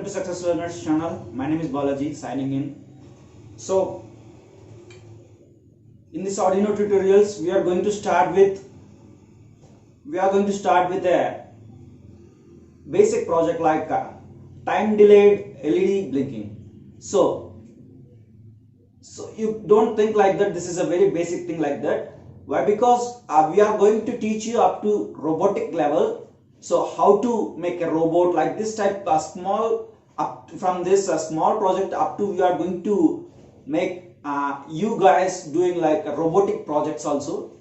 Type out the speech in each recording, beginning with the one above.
to Success Learners channel. My name is Balaji signing in. So in this Arduino tutorials we are going to start with a basic project like time delayed LED blinking. So you don't think like that this is a very basic thing like that. Why? Because we are going to teach you up to robotic level. So how to make a robot like this type small up from this small project up to we are going to make you guys doing like robotic projects also.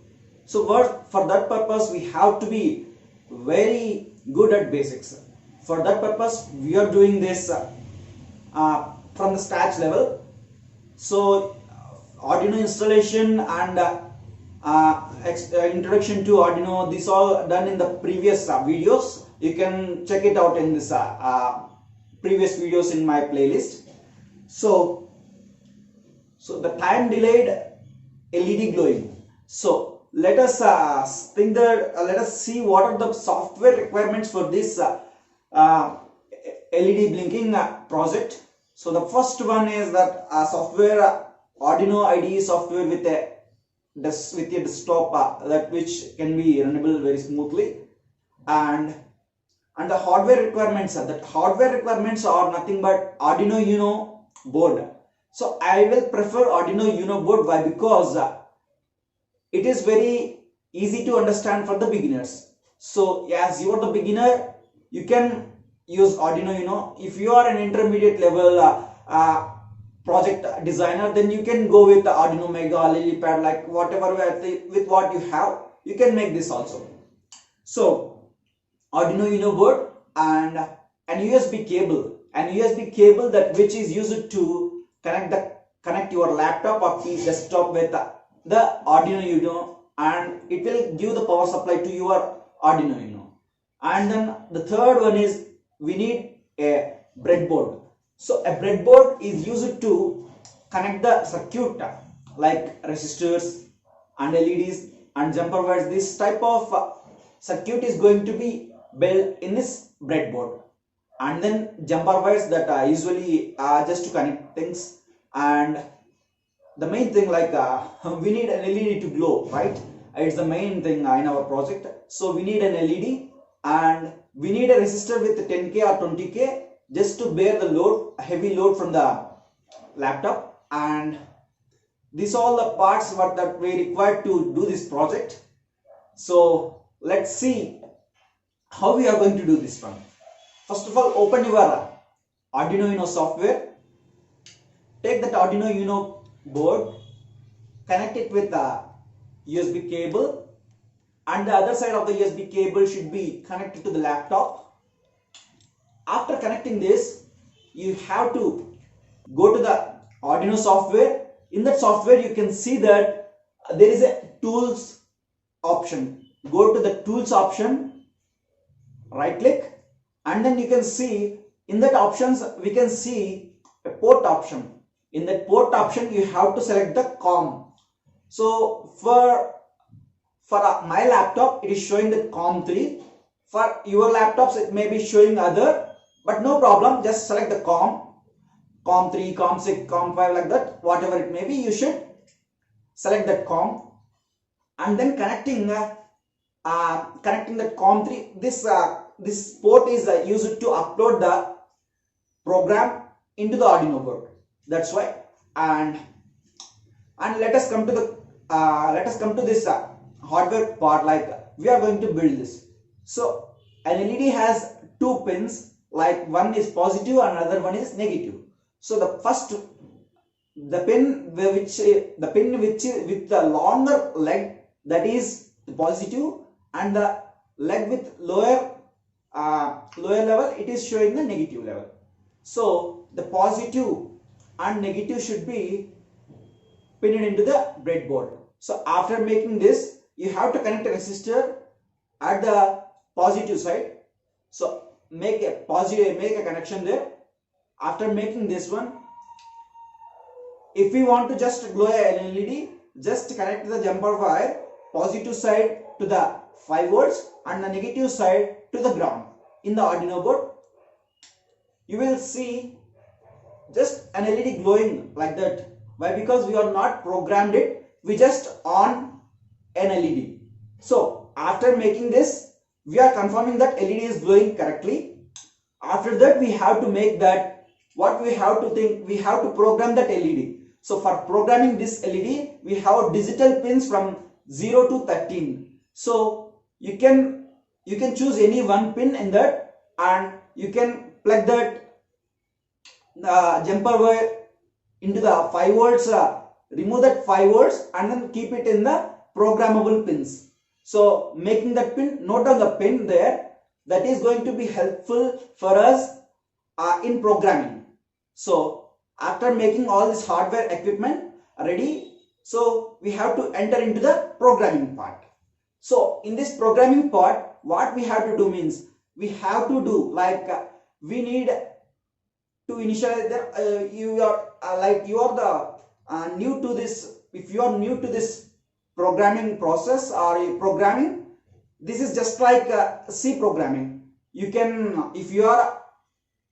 So for that purpose we have to be very good at basics. For that purpose we are doing this from the scratch level. So Arduino installation and introduction to Arduino, this all done in the previous videos. You can check it out in this previous videos in my playlist. So the time delayed LED glowing. So let us let us see what are the software requirements for this LED blinking project. So the first one is that software Arduino IDE software with a desktop that which can be runnable very smoothly, and the hardware requirements are nothing but Arduino Uno board. So I will prefer Arduino Uno board. Why? Because it is very easy to understand for the beginners. So as you are the beginner, you can use Arduino Uno. If you are an intermediate level project designer, then you can go with the Arduino Mega, Lilypad, like whatever with what you have, you can make this also. So Arduino Uno board and an USB cable, that which is used to connect your laptop or desktop with the Arduino Uno, and it will give the power supply to your Arduino Uno. And then the third one is we need a breadboard. So a breadboard is used to connect the circuit like resistors and LEDs and jumper wires. This type of circuit is going to be built in this breadboard, and then jumper wires that are usually just to connect things. And the main thing like we need an LED to glow, right? It's the main thing in our project. So we need an LED and we need a resistor with 10K or 20K just to bear the load, heavy load from the laptop. And these all the parts that we require to do this project. So let's see how we are going to do this one. First of all, open your Arduino Uno software. Take that Arduino Uno board, connect it with a USB cable, and the other side of the USB cable should be connected to the laptop. After connecting this, you have to go to the Arduino software. In that software you can see that there is a tools option. Go to the tools option, right click, and then you can see in that options we can see a port option. In that port option you have to select the COM. So for my laptop it is showing the COM3. For your laptops it may be showing other, but no problem, just select the COM3, COM6, COM5, like that, whatever it may be, you should select that COM, and then connecting the COM3. This port is used to upload the program into the Arduino board. That's why. And let us come to this hardware part. Like we are going to build this. So an LED has two pins. Like one is positive and another one is negative. So the pin with the longer leg, that is the positive, and the leg with lower level, it is showing the negative level. So the positive and negative should be pinned into the breadboard. So after making this, you have to connect a resistor at the positive side. So make a connection there. After making this one, if we want to just glow an LED, just connect the jumper wire positive side to the 5 volts and the negative side to the ground in the Arduino board. you will see just an LED glowing like that. Why? Because we are not programmed it, we just on an LED. So after making this, we are confirming that LED is glowing correctly. After that, we have to make that, what we have to think, we have to program that LED. So for programming this LED, we have digital pins from 0 to 13. So you can choose any one pin in that, and you can plug that jumper wire into the 5 volts, remove that 5 volts and then keep it in the programmable pins. So making that pin, note down the pin there, that is going to be helpful for us in programming. So after making all this hardware equipment ready, so we have to enter into the programming part. So in this programming part, what we have to do means, we have to do like we need to initialize that you are you are the new to this. If you are new to this programming process or programming, this is just like C programming. You can, if you are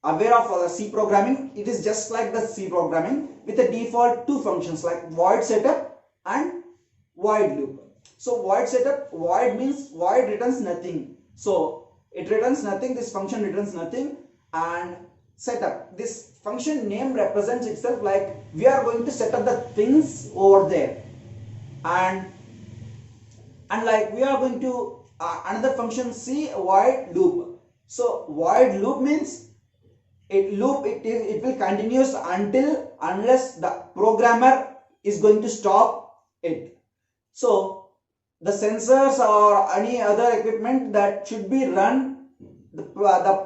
aware of C programming, it is just like the C programming with a default two functions like void setup and void loop. So void setup, void means void returns nothing. So it returns nothing, this function returns nothing. And setup, this function name represents itself like we are going to set up the things over there. And like we are going to another function C, void loop. So void loop means it will continuous unless the programmer is going to stop it. So the sensors or any other equipment that should be run, the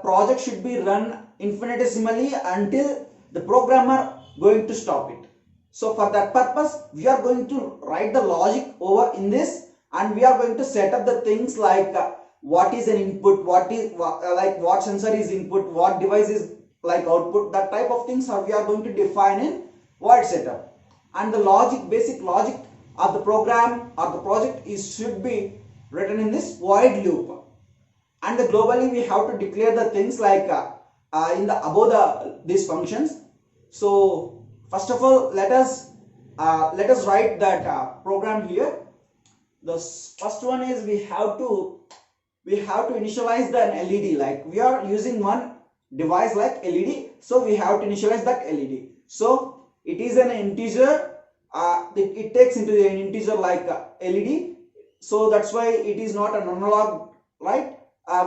project should be run infinitesimally until the programmer going to stop it. So for that purpose, we are going to write the logic over in this, and we are going to set up the things like what is an input, what sensor is input, what device is like output, that type of things we are going to define in void setup. And the logic, basic logic of the program or the project should be written in this void loop. And globally we have to declare the things like in the above these functions. So first of all, let us write that program here. The first one is we have to initialize the LED. Like we are using one device like LED, so we have to initialize that LED. So it is an integer. It takes into an integer like LED. So that's why it is not an analog, right?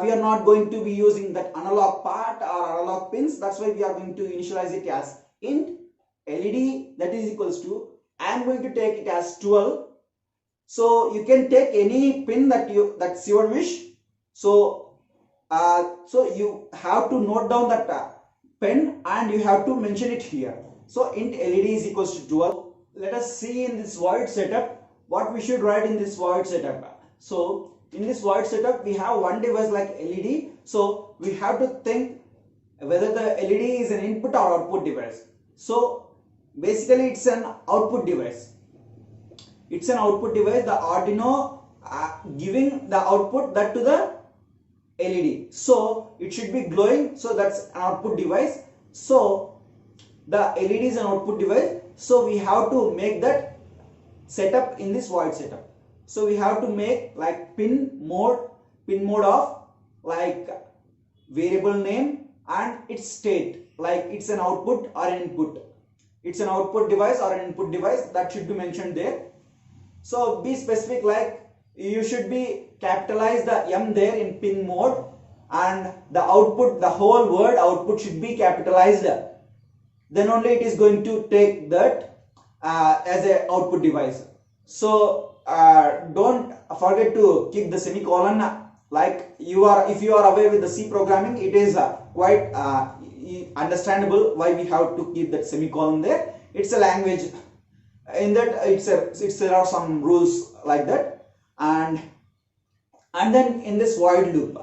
We are not going to be using that analog part or analog pins. That's why we are going to initialize it as int LED, that is equals to, I am going to take it as 12. So you can take any pin that's your wish. So you have to note down that pin and you have to mention it here. So int LED is equals to 12. Let us see in this void setup what we should write in this void setup. So in this void setup, we have one device like LED. So we have to think whether the LED is an input or output device. So basically it's an output device. It's an output device. The Arduino giving the output that to the LED. So it should be glowing. So that's an output device. So the LED is an output device. So we have to make that setup in this void setup. So we have to make like pin mode of like variable name and its state, like it's an output or an input. It's an output device or an input device, that should be mentioned there. So be specific, like you should be capitalize the M there in pin mode, and the output, the whole word output should be capitalized. Then only it is going to take that as a output device. So don't forget to keep the semicolon. Like if you are aware with the C programming, it is quite understandable why we have to keep that semicolon there. It's a language. In that there are some rules like that. And then in this void loop,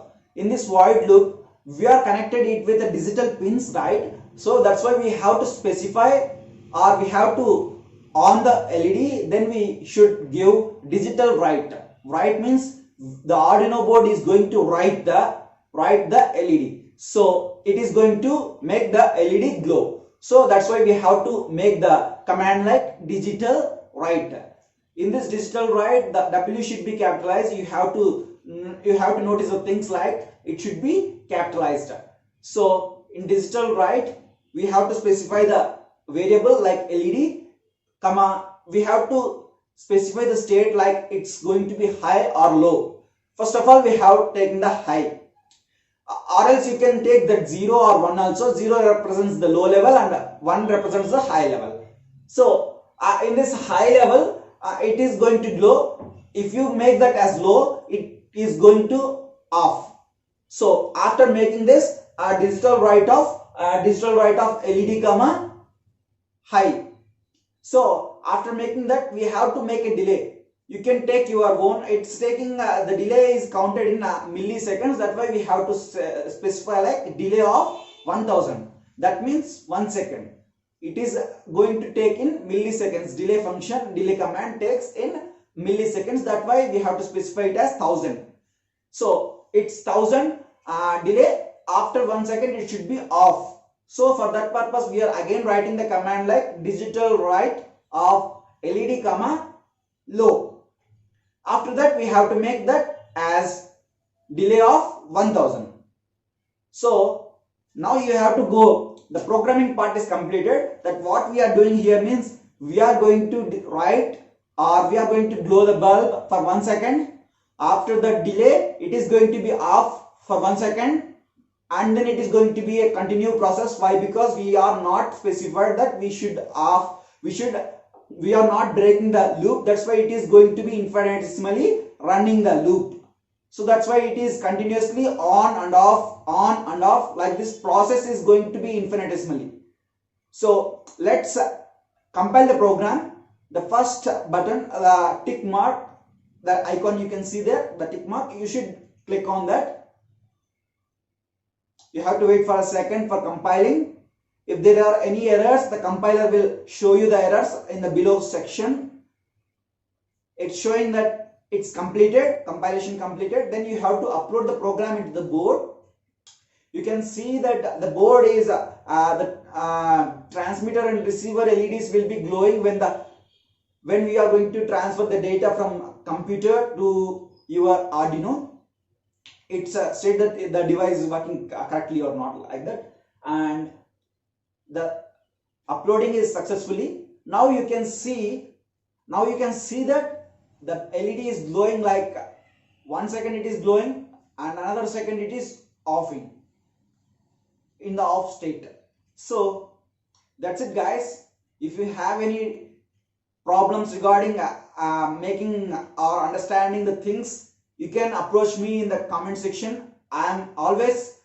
we are connected it with the digital pins, right? So that's why we have to specify, or we have to on the LED, then we should give digital write. Write means the Arduino board is going to write the LED. So it is going to make the LED glow. So that's why we have to make the command like digital write. In this digital write, the W should be capitalized. You have to notice the things like it should be capitalized. So in digital write, we have to specify the variable like LED, comma, we have to specify the state like it's going to be high or low. First of all, we have taken the high, or else you can take that 0 or 1 also. 0 represents the low level and 1 represents the high level. So in this high level, it is going to glow. If you make that as low, it is going to off. So after making this digital write of LED comma high. So after making that, we have to make a delay. You can take your own. It's taking the delay is counted in milliseconds. That's why we have to specify like delay of 1000. That means 1 second. It is going to take in milliseconds. Delay function, delay command takes in milliseconds. That's why we have to specify it as 1000. So it's 1000 delay. After 1 second, it should be off. So for that purpose, we are again writing the command like digital write of LED comma low. After that, we have to make that as delay of 1000. So now you have to go. The programming part is completed. That what we are doing here means we are going to write or we are going to blow the bulb for 1 second. After the delay, it is going to be off for 1 second. And then it is going to be a continuous process. Why? Because we are not specified that we should off. We are not breaking the loop. That's why it is going to be infinitesimally running the loop. So that's why it is continuously on and off, like this process is going to be infinitesimally. So let's compile the program. The first button, the tick mark, the icon you can see there, the tick mark, you should click on that. You have to wait for a second for compiling. If there are any errors, the compiler will show you the errors in the below section. It's showing that it's completed, compilation completed. Then you have to upload the program into the board. You can see that the board is the transmitter and receiver LEDs will be glowing when we are going to transfer the data from computer to your Arduino. It's state that the device is working correctly or not, like that. And the uploading is successfully. Now you can see that the LED is glowing like 1 second it is glowing and another second it is offing in the off state. So that's it, guys. If you have any problems regarding making or understanding the things, you can approach me in the comment section. I am always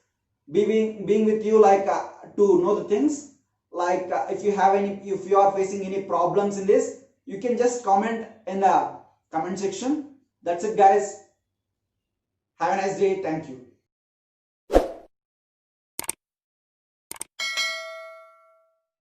being with you, like to know the things. Like if you are facing any problems in this, you can just comment in the comment section. That's it, guys. Have a nice day. Thank you.